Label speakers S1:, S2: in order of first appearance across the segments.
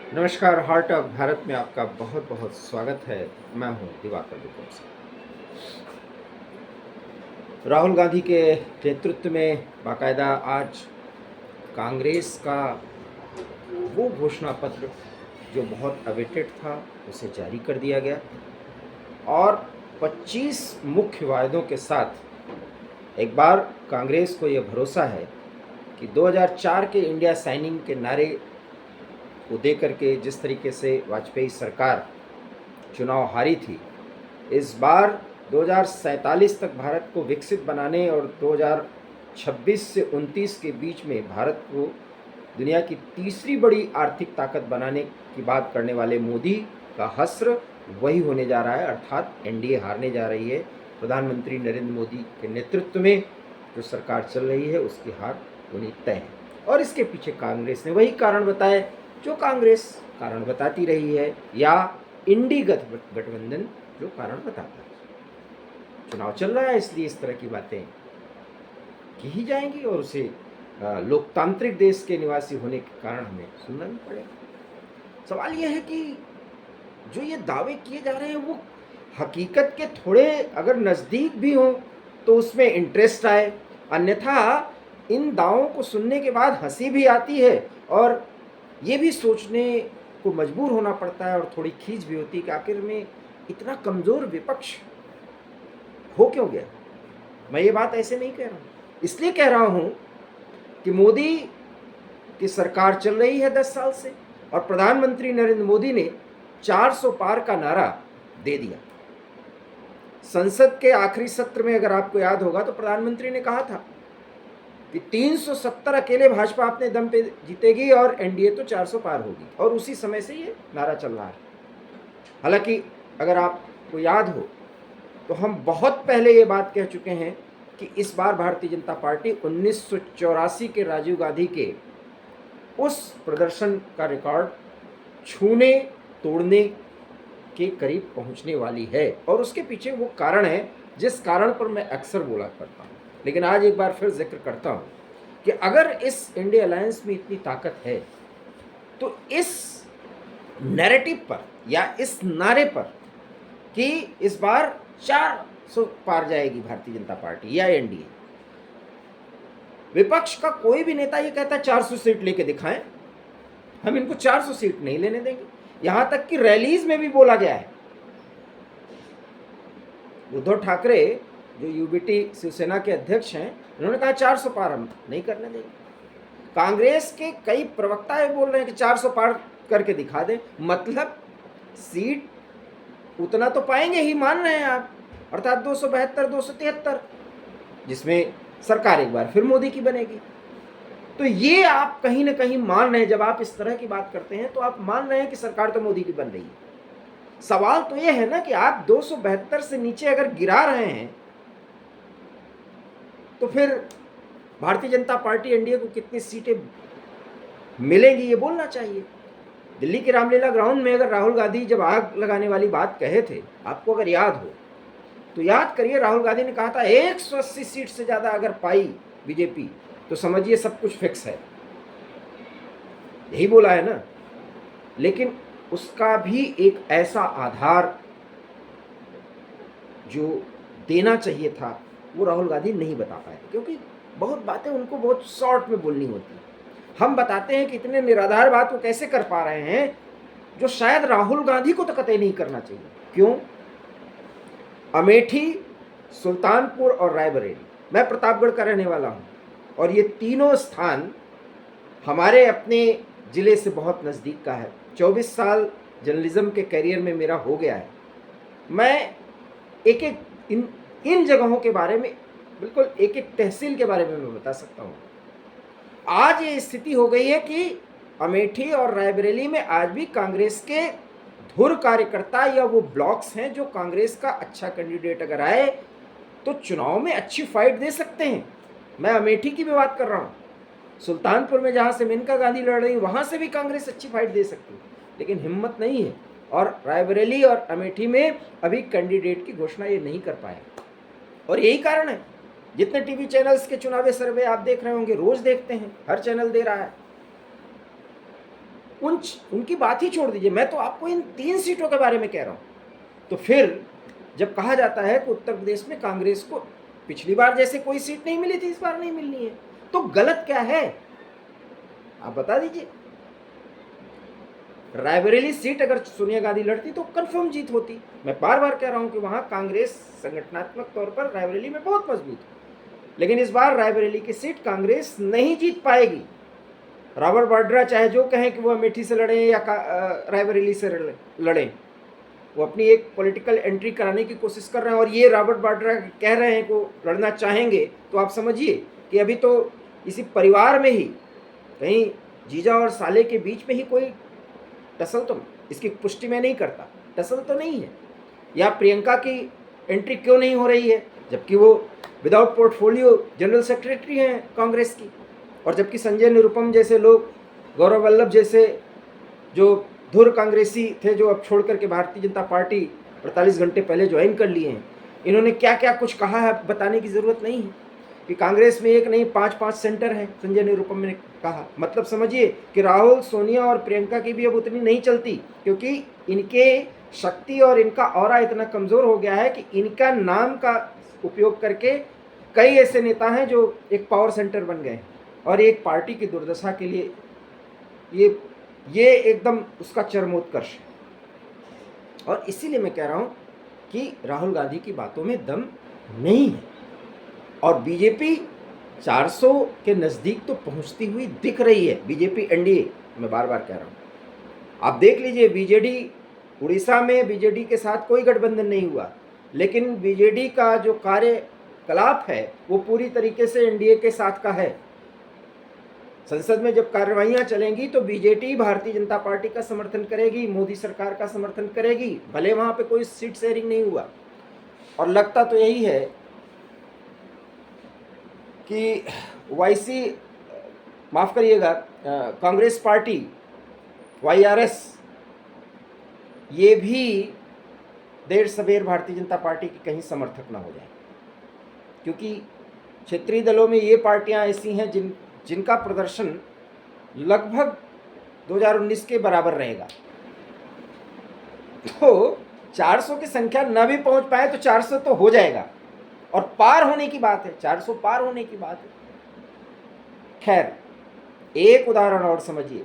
S1: नमस्कार। Heart of Bharat में आपका बहुत बहुत स्वागत है। मैं हूं दिवाकर विक्रम सिंह। राहुल गांधी के नेतृत्व में बाकायदा आज कांग्रेस का वो घोषणा पत्र जो बहुत अवेटेड था उसे जारी कर दिया गया और 25 मुख्य वायदों के साथ एक बार कांग्रेस को यह भरोसा है कि 2004 के इंडिया साइनिंग के नारे को दे करके जिस तरीके से वाजपेयी सरकार चुनाव हारी थी, इस बार 2047 तक भारत को विकसित बनाने और 2026 से 29 के बीच में भारत को दुनिया की तीसरी बड़ी आर्थिक ताकत बनाने की बात करने वाले मोदी का हश्र वही होने जा रहा है, अर्थात एनडीए हारने जा रही है। प्रधानमंत्री नरेंद्र मोदी के नेतृत्व में जो सरकार चल रही है उसकी हार होनी तय है और इसके पीछे कांग्रेस ने वही कारण बताए जो कांग्रेस कारण बताती रही है या इंडी गठबंधन जो कारण बताता है। चुनाव चल रहा है इसलिए इस तरह की बातें की ही जाएंगी और उसे लोकतांत्रिक देश के निवासी होने के कारण हमें सुनना भी पड़ेगा। सवाल यह है कि जो ये दावे किए जा रहे हैं वो हकीकत के थोड़े अगर नज़दीक भी हों तो उसमें इंटरेस्ट आए, अन्यथा इन दावों को सुनने के बाद हंसी भी आती है और ये भी सोचने को मजबूर होना पड़ता है और थोड़ी खींच भी होती है कि आखिर में इतना कमज़ोर विपक्ष हो क्यों गया। मैं ये बात ऐसे नहीं कह रहा हूँ, इसलिए कह रहा हूँ कि मोदी की सरकार चल रही है 10 साल से और प्रधानमंत्री नरेंद्र मोदी ने 400 पार का नारा दे दिया। संसद के आखिरी सत्र में अगर आपको याद होगा तो प्रधानमंत्री ने कहा था कि 370 अकेले भाजपा अपने दम पे जीतेगी और एनडीए तो 400 पार होगी, और उसी समय से ये नारा चल रहा है। हालांकि अगर आपको याद हो तो हम बहुत पहले ये बात कह चुके हैं कि इस बार भारतीय जनता पार्टी 1984 के राजीव गांधी के उस प्रदर्शन का रिकॉर्ड छूने तोड़ने के करीब पहुंचने वाली है और उसके पीछे वो कारण है जिस कारण पर मैं अक्सर बोला करता हूं, लेकिन आज एक बार फिर जिक्र करता हूं कि अगर इस इंडिया अलायंस में इतनी ताकत है तो इस नैरेटिव पर या इस नारे पर कि इस बार 400 पार जाएगी भारतीय जनता पार्टी या एनडीए, विपक्ष का कोई भी नेता ये कहता है 400 सीट लेके दिखाएं, हम इनको 400 सीट नहीं लेने देंगे। यहां तक कि रैलीज में भी बोला गया है। उद्धव ठाकरे जो यूबीटी शिवसेना के अध्यक्ष हैं, उन्होंने कहा 400 पार हम नहीं करने देंगे। कांग्रेस के कई प्रवक्ता ये बोल रहे हैं कि 400 पार करके दिखा दें, मतलब सीट उतना तो पाएंगे ही मान रहे हैं आप, अर्थात 272 273, जिसमें सरकार एक बार फिर मोदी की बनेगी। तो ये आप कहीं ना कहीं मान रहे हैं, जब आप इस तरह की बात करते हैं तो आप मान रहे हैं कि सरकार तो मोदी की बन रही है। सवाल तो ये है ना कि आप 272 से नीचे अगर गिरा रहे हैं तो फिर भारतीय जनता पार्टी एनडीए को कितनी सीटें मिलेंगी ये बोलना चाहिए। दिल्ली के रामलीला ग्राउंड में अगर राहुल गांधी जब आग लगाने वाली बात कहे थे, आपको अगर याद हो तो याद करिए, राहुल गांधी ने कहा था 180 सीट से ज्यादा अगर पाई बीजेपी तो समझिए सब कुछ फिक्स है, यही बोला है ना। लेकिन उसका भी एक ऐसा आधार जो देना चाहिए था वो राहुल गांधी नहीं बता पाए, क्योंकि बहुत बातें उनको बहुत शॉर्ट में बोलनी होती है। हम बताते हैं कि इतने निराधार बात वो कैसे कर पा रहे हैं जो शायद राहुल गांधी को तो कतई नहीं करना चाहिए। क्यों? अमेठी, सुल्तानपुर और रायबरेली, मैं प्रतापगढ़ का रहने वाला हूँ और ये तीनों स्थान हमारे अपने ज़िले से बहुत नज़दीक का है। 24 साल जर्नलिज्म के करियर में मेरा हो गया है। मैं एक एक इन जगहों के बारे में, बिल्कुल एक एक तहसील के बारे में मैं बता सकता हूँ। आज ये स्थिति हो गई है कि अमेठी और रायबरेली में आज भी कांग्रेस के धुर कार्यकर्ता या वो ब्लॉक्स हैं जो कांग्रेस का अच्छा कैंडिडेट अगर आए तो चुनाव में अच्छी फाइट दे सकते हैं। मैं अमेठी की भी बात कर रहा हूँ, सुल्तानपुर में जहाँ से मेनका गांधी लड़ रही वहाँ से भी कांग्रेस अच्छी फाइट दे सकती है, लेकिन हिम्मत नहीं है। और रायबरेली और अमेठी में अभी कैंडिडेट की घोषणा ये नहीं कर पाए और यही कारण है। जितने टीवी चैनल्स के चुनावी सर्वे आप देख रहे होंगे, रोज देखते हैं, हर चैनल दे रहा है उनकी बात ही छोड़ दीजिए, मैं तो आपको इन 3 सीटों के बारे में कह रहा हूँ। तो फिर जब कहा जाता है कि उत्तर प्रदेश में कांग्रेस को पिछली बार जैसे कोई सीट नहीं मिली थी, इस बार नहीं मिलनी है, तो गलत क्या है, आप बता दीजिए। रायबरेली सीट अगर सोनिया गांधी लड़ती तो कंफर्म जीत होती। मैं बार बार कह रहा हूं कि वहां कांग्रेस संगठनात्मक तौर पर रायबरेली में बहुत मजबूत है, लेकिन इस बार रायबरेली की सीट कांग्रेस नहीं जीत पाएगी। रॉबर्ट वाड्रा चाहे जो कहें कि वो अमेठी से लड़े या रायबरेली से लड़े, वो अपनी एक पॉलिटिकल एंट्री कराने की कोशिश कर रहे हैं। और ये रॉबर्ट वाड्रा कह रहे हैं कि वो लड़ना चाहेंगे, तो आप समझिए कि अभी तो इसी परिवार में ही कहीं जीजा और साले के बीच में ही कोई टसल, तो इसकी पुष्टि मैं नहीं करता, टसल तो नहीं है। या प्रियंका की एंट्री क्यों नहीं हो रही है, जबकि वो विदाउट पोर्टफोलियो जनरल सेक्रेटरी हैं कांग्रेस की, और जबकि संजय निरुपम जैसे लोग, गौरव वल्लभ जैसे जो धुर कांग्रेसी थे, जो अब छोड़ करके भारतीय जनता पार्टी 48 घंटे पहले ज्वाइन कर लिए हैं, इन्होंने क्या क्या कुछ कहा है बताने की ज़रूरत नहीं है कि कांग्रेस में एक नहीं 5-5 सेंटर हैं, संजय निरुपम ने कहा। मतलब समझिए कि राहुल, सोनिया और प्रियंका की भी अब उतनी नहीं चलती, क्योंकि इनके शक्ति और इनका ऑरा इतना कमज़ोर हो गया है कि इनका नाम का उपयोग करके कई ऐसे नेता हैं जो एक पावर सेंटर बन गए, और एक पार्टी की दुर्दशा के लिए ये एकदम उसका चरमोत्कर्ष है। और इसीलिए मैं कह रहा हूँ कि राहुल गांधी की बातों में दम नहीं है, और बीजेपी 400 के नज़दीक तो पहुंचती हुई दिख रही है। बीजेपी एनडीए, मैं बार बार कह रहा हूँ, आप देख लीजिए, बीजेडी उड़ीसा में बीजेडी के साथ कोई गठबंधन नहीं हुआ, लेकिन बीजेडी का जो कार्यकलाप है वो पूरी तरीके से एनडीए के साथ का है। संसद में जब कार्रवाइयाँ चलेंगी तो बीजेडी भारतीय जनता पार्टी का समर्थन करेगी, मोदी सरकार का समर्थन करेगी, भले वहाँ पे कोई सीट शेयरिंग नहीं हुआ। और लगता तो यही है कि वाईसी, माफ़ करिएगा, कांग्रेस पार्टी वाईआरएस, ये भी देर सवेर भारतीय जनता पार्टी की कहीं समर्थक ना हो जाए, क्योंकि क्षेत्रीय दलों में ये पार्टियां ऐसी हैं जिनका प्रदर्शन लगभग 2019 के बराबर रहेगा। तो 400 की संख्या न भी पहुंच पाए तो 400 तो हो जाएगा, और पार होने की बात है, 400 पार होने की बात है। खैर, एक उदाहरण और समझिए,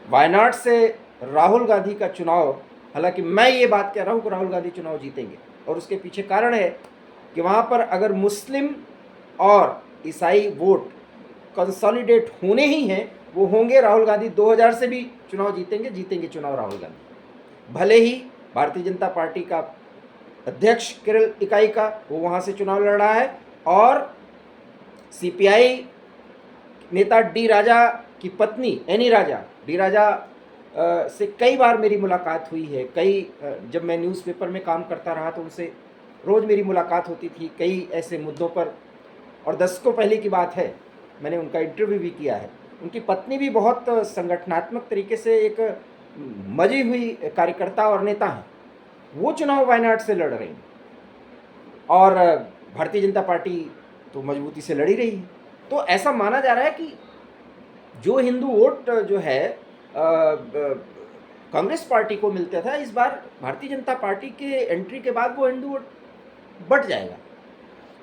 S1: वायनाड से राहुल गांधी का चुनाव, हालांकि मैं ये बात कह रहा हूं कि राहुल गांधी चुनाव जीतेंगे, और उसके पीछे कारण है कि वहां पर अगर मुस्लिम और ईसाई वोट कंसोलिडेट होने ही हैं, वो होंगे। राहुल गांधी 2000 से भी चुनाव जीतेंगे चुनाव राहुल गांधी। भले ही भारतीय जनता पार्टी का अध्यक्ष केरल इकाई का वो वहाँ से चुनाव लड़ रहा है, और सीपीआई नेता डी राजा की पत्नी एनी राजा, डी राजा से कई बार मेरी मुलाकात हुई है। जब मैं न्यूज़पेपर में काम करता रहा तो उनसे रोज़ मेरी मुलाकात होती थी कई ऐसे मुद्दों पर, और दशकों पहले की बात है, मैंने उनका इंटरव्यू भी किया है। उनकी पत्नी भी बहुत संगठनात्मक तरीके से एक मजी हुई कार्यकर्ता और नेता हैं। वो चुनाव वायनाड से लड़ रही हैं, और भारतीय जनता पार्टी तो मजबूती से लड़ी रही है। तो ऐसा माना जा रहा है कि जो हिंदू वोट जो है कांग्रेस पार्टी को मिलता था, इस बार भारतीय जनता पार्टी के एंट्री के बाद वो हिंदू वोट बढ़ जाएगा।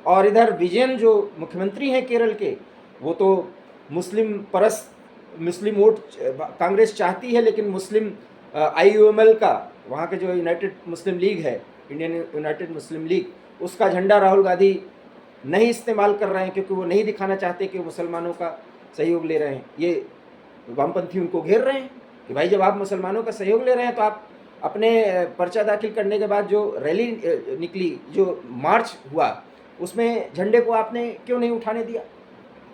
S1: और इधर विजयन जो मुख्यमंत्री हैं केरल के, वो तो मुस्लिम वोट कांग्रेस चाहती है, लेकिन मुस्लिम IUML का, वहाँ के जो यूनाइटेड मुस्लिम लीग है, इंडियन यूनाइटेड मुस्लिम लीग, उसका झंडा राहुल गांधी नहीं इस्तेमाल कर रहे हैं, क्योंकि वो नहीं दिखाना चाहते कि मुसलमानों का सहयोग ले रहे हैं। ये वामपंथी उनको घेर रहे हैं कि भाई जब आप मुसलमानों का सहयोग ले रहे हैं तो आप अपने पर्चा दाखिल करने के बाद जो रैली निकली, जो मार्च हुआ, उसमें झंडे को आपने क्यों नहीं उठाने दिया।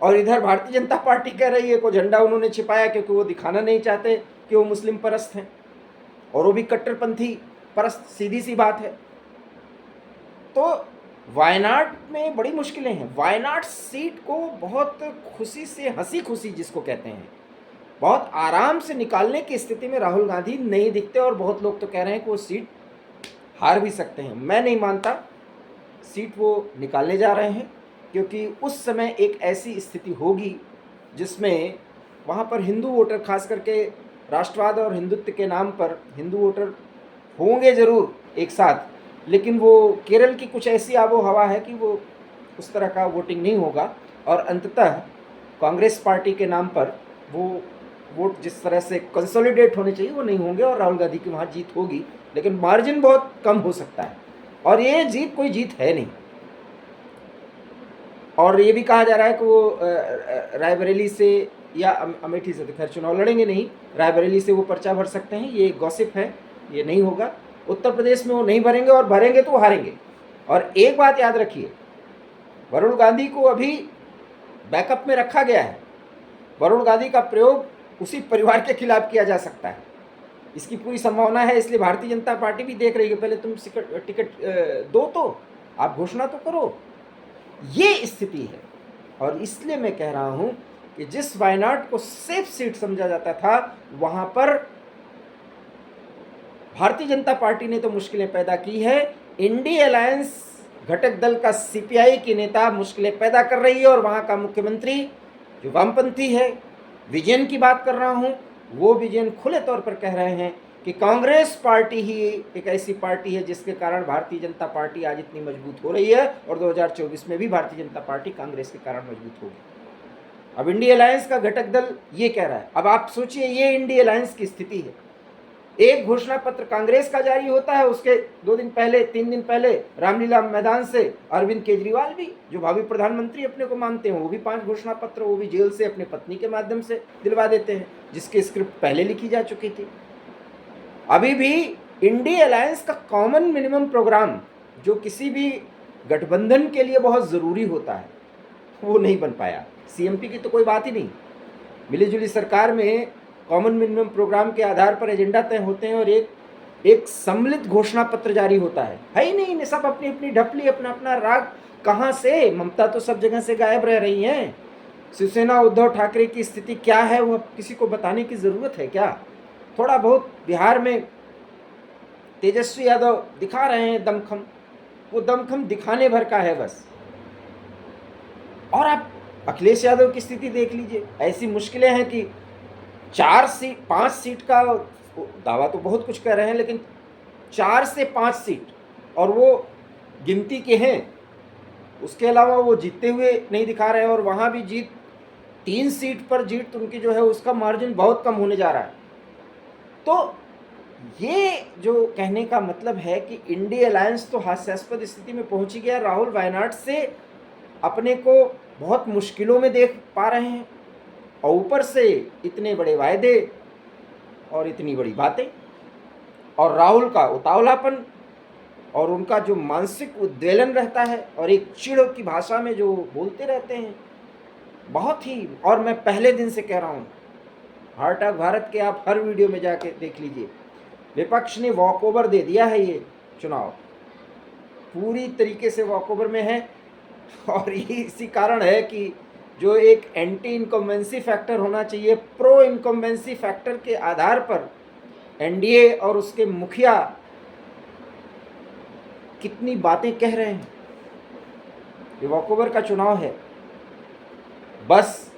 S1: और इधर भारतीय जनता पार्टी कह रही है को झंडा उन्होंने छिपाया क्योंकि वो दिखाना नहीं चाहते कि वो मुस्लिम परस्त हैं, और वो भी कट्टरपंथी परस्त, सीधी सी बात है। तो वायनाड में बड़ी मुश्किलें हैं। वायनाड सीट को बहुत खुशी से, हंसी खुशी जिसको कहते हैं, बहुत आराम से निकालने की स्थिति में राहुल गांधी नहीं दिखते, और बहुत लोग तो कह रहे हैं कि वो सीट हार भी सकते हैं। मैं नहीं मानता सीट वो निकालने जा रहे हैं, क्योंकि उस समय एक ऐसी स्थिति होगी जिसमें वहाँ पर हिंदू वोटर, खास करके राष्ट्रवाद और हिंदुत्व के नाम पर हिंदू वोटर होंगे ज़रूर एक साथ, लेकिन वो केरल की कुछ ऐसी आबो हवा है कि वो उस तरह का वोटिंग नहीं होगा और अंततः कांग्रेस पार्टी के नाम पर वो वोट जिस तरह से कंसोलिडेट होने चाहिए वो नहीं होंगे और राहुल गांधी की वहाँ जीत होगी, लेकिन मार्जिन बहुत कम हो सकता है और ये जीत कोई जीत है नहीं। और ये भी कहा जा रहा है कि वो रायबरेली से या अमेठी से, तो खैर चुनाव लड़ेंगे नहीं, रायबरेली से वो पर्चा भर सकते हैं, ये गॉसिप है, ये नहीं होगा। उत्तर प्रदेश में वो नहीं भरेंगे और भरेंगे तो हारेंगे। और एक बात याद रखिए, वरुण गांधी को अभी बैकअप में रखा गया है। वरुण गांधी का प्रयोग उसी परिवार के खिलाफ किया जा सकता है, इसकी पूरी संभावना है। इसलिए भारतीय जनता पार्टी भी देख रही है, पहले तुम टिकट दो, तो आप घोषणा तो करो। ये स्थिति है और इसलिए मैं कह रहा हूं कि जिस वायनाड को सेफ सीट समझा जाता था, वहां पर भारतीय जनता पार्टी ने तो मुश्किलें पैदा की है। इंडिया अलायंस घटक दल का सीपीआई की नेता मुश्किलें पैदा कर रही है और वहां का मुख्यमंत्री जो वामपंथी है, विजयन की बात कर रहा हूं, वो विजयन खुले तौर पर कह रहे हैं कि कांग्रेस पार्टी ही एक ऐसी पार्टी है जिसके कारण भारतीय जनता पार्टी आज इतनी मजबूत हो रही है और 2024 में भी भारतीय जनता पार्टी कांग्रेस के कारण मजबूत होगी। अब इंडिया अलायंस का घटक दल ये कह रहा है। अब आप सोचिए, ये इंडिया अलायंस की स्थिति है। एक घोषणा पत्र कांग्रेस का जारी होता है, उसके 2 दिन पहले 3 दिन पहले रामलीला मैदान से अरविंद केजरीवाल भी, जो भावी प्रधानमंत्री अपने को मानते हैं, वो भी 5 घोषणा पत्र, वो भी जेल से अपनी पत्नी के माध्यम से दिलवा देते हैं, जिसकी स्क्रिप्ट पहले लिखी जा चुकी थी। अभी भी इंडिया अलायंस का कॉमन मिनिमम प्रोग्राम, जो किसी भी गठबंधन के लिए बहुत ज़रूरी होता है, वो नहीं बन पाया। सीएमपी की तो कोई बात ही नहीं। मिलीजुली सरकार में कॉमन मिनिमम प्रोग्राम के आधार पर एजेंडा तय होते हैं और एक सम्मिलित घोषणा पत्र जारी होता है ही नहीं। सब अपनी अपनी ढपली, अपना अपना राग। कहाँ से? ममता तो सब जगह से गायब रह रही हैं। शिवसेना उद्धव ठाकरे की स्थिति क्या है वो किसी को बताने की ज़रूरत है क्या? थोड़ा बहुत बिहार में तेजस्वी यादव दिखा रहे हैं दमखम, वो दमखम दिखाने भर का है बस। और आप अखिलेश यादव की स्थिति देख लीजिए। ऐसी मुश्किलें हैं कि 5 सीट का दावा तो बहुत कुछ कर रहे हैं, लेकिन 4 से 5 सीट और वो गिनती के हैं, उसके अलावा वो जीतते हुए नहीं दिखा रहे हैं। और वहाँ भी जीत 3 सीट पर जीत उनकी जो है उसका मार्जिन बहुत कम होने जा रहा है। तो ये जो कहने का मतलब है कि इंडिया अलायंस तो हास्यास्पद स्थिति में पहुंची गया। राहुल वायनाड से अपने को बहुत मुश्किलों में देख पा रहे हैं और ऊपर से इतने बड़े वायदे और इतनी बड़ी बातें और राहुल का उतावलापन और उनका जो मानसिक उद्वेलन रहता है और एक चिढ़ की भाषा में जो बोलते रहते हैं, बहुत ही। और मैं पहले दिन से कह रहा हूँ, हार्ट ऑफ भारत के आप हर वीडियो में जाके देख लीजिए, विपक्ष ने वॉकओवर दे दिया है। ये चुनाव पूरी तरीके से वॉकओवर में है और ये इसी कारण है कि जो एक एंटी इनकम्बेंसी फैक्टर होना चाहिए, प्रो इनकम्बेंसी फैक्टर के आधार पर एनडीए और उसके मुखिया कितनी बातें कह रहे हैं। ये वॉकओवर का चुनाव है। बस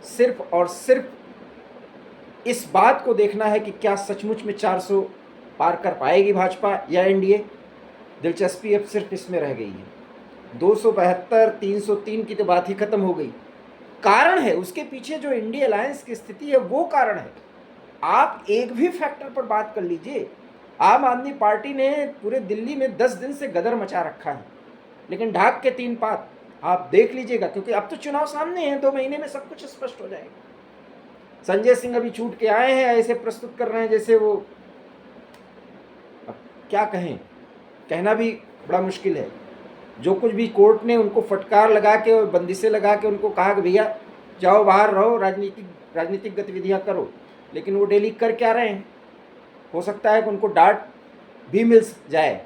S1: सिर्फ और सिर्फ इस बात को देखना है कि क्या सचमुच में 400 पार कर पाएगी भाजपा या एनडीए। दिलचस्पी अब सिर्फ इसमें रह गई है। 272, 303 की तो बात ही खत्म हो गई। कारण है उसके पीछे जो इंडिया अलायंस की स्थिति है, वो कारण है। आप एक भी फैक्टर पर बात कर लीजिए। आम आदमी पार्टी ने पूरे दिल्ली में 10 दिन से गदर मचा रखा है, लेकिन ढाक के 3 पात आप देख लीजिएगा, क्योंकि अब तो चुनाव सामने हैं। 2 महीने में सब कुछ स्पष्ट हो जाएगा। संजय सिंह अभी छूट के आए हैं, ऐसे प्रस्तुत कर रहे हैं जैसे वो, अब क्या कहें, कहना भी बड़ा मुश्किल है। जो कुछ भी कोर्ट ने उनको फटकार लगा के और बंदिशें लगा के उनको कहा कि भैया जाओ बाहर रहो, राजनीतिक गतिविधियां करो, लेकिन वो डेली कर क्या रहे हैं? हो सकता है कि उनको डांट भी मिल जाए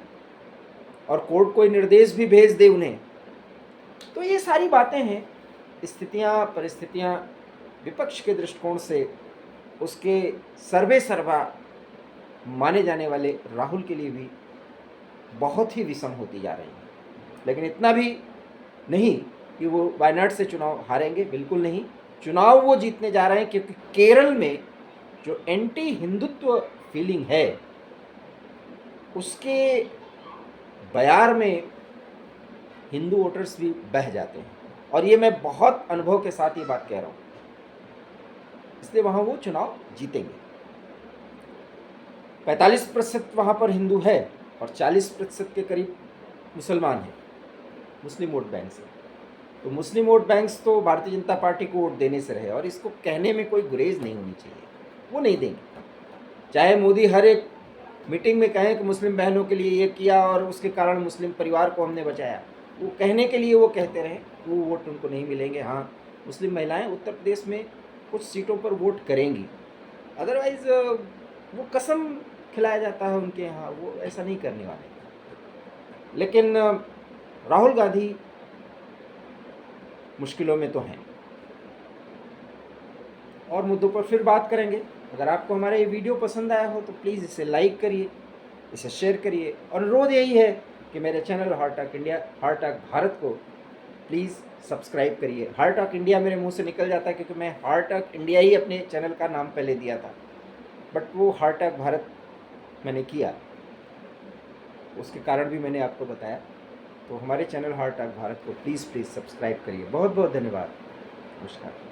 S1: और कोर्ट कोई निर्देश भी भेज दे उन्हें। तो ये सारी बातें हैं, स्थितियां, परिस्थितियां विपक्ष के दृष्टिकोण से उसके सर्वे सर्वा माने जाने वाले राहुल के लिए भी बहुत ही विषम होती जा रही है। लेकिन इतना भी नहीं कि वो वायनाड से चुनाव हारेंगे, बिल्कुल नहीं। चुनाव वो जीतने जा रहे हैं, क्योंकि केरल में जो एंटी हिंदुत्व फीलिंग है उसके बयार में हिंदू वोटर्स भी बह जाते हैं, और ये मैं बहुत अनुभव के साथ ये बात कह रहा हूँ, इसलिए वहाँ वो चुनाव जीतेंगे। 45% वहाँ पर हिंदू है और 40% के करीब मुसलमान हैं, मुस्लिम वोट बैंक से। तो मुस्लिम वोट बैंक्स तो भारतीय जनता पार्टी को वोट देने से रहे, और इसको कहने में कोई गुरेज नहीं होनी चाहिए, वो नहीं देंगे। चाहे मोदी हर एक मीटिंग में कहें कि मुस्लिम बहनों के लिए ये किया और उसके कारण मुस्लिम परिवार को हमने बचाया, वो कहने के लिए वो कहते रहें, वो वोट उनको नहीं मिलेंगे। हाँ, मुस्लिम महिलाएं उत्तर प्रदेश में कुछ सीटों पर वोट करेंगी, अदरवाइज़ वो कसम खिलाया जाता है उनके यहाँ, वो ऐसा नहीं करने वाले। लेकिन राहुल गांधी मुश्किलों में तो हैं, और मुद्दों पर फिर बात करेंगे। अगर आपको हमारा ये वीडियो पसंद आया हो तो प्लीज़ इसे लाइक करिए, इसे शेयर करिए, और अनुरोध यही है कि मेरे channel heart talk India, heart talk Bharat को प्लीज़ सब्सक्राइब करिए। हार्ट टॉक इंडिया मेरे मुंह से निकल जाता है क्योंकि मैं हार्ट टॉक इंडिया ही अपने चैनल का नाम पहले दिया था, बट वो हार्ट टॉक भारत मैंने किया, उसके कारण भी मैंने आपको बताया। तो हमारे चैनल हार्ट टॉक भारत को प्लीज़ सब्सक्राइब करिए। बहुत बहुत धन्यवाद। नमस्कार।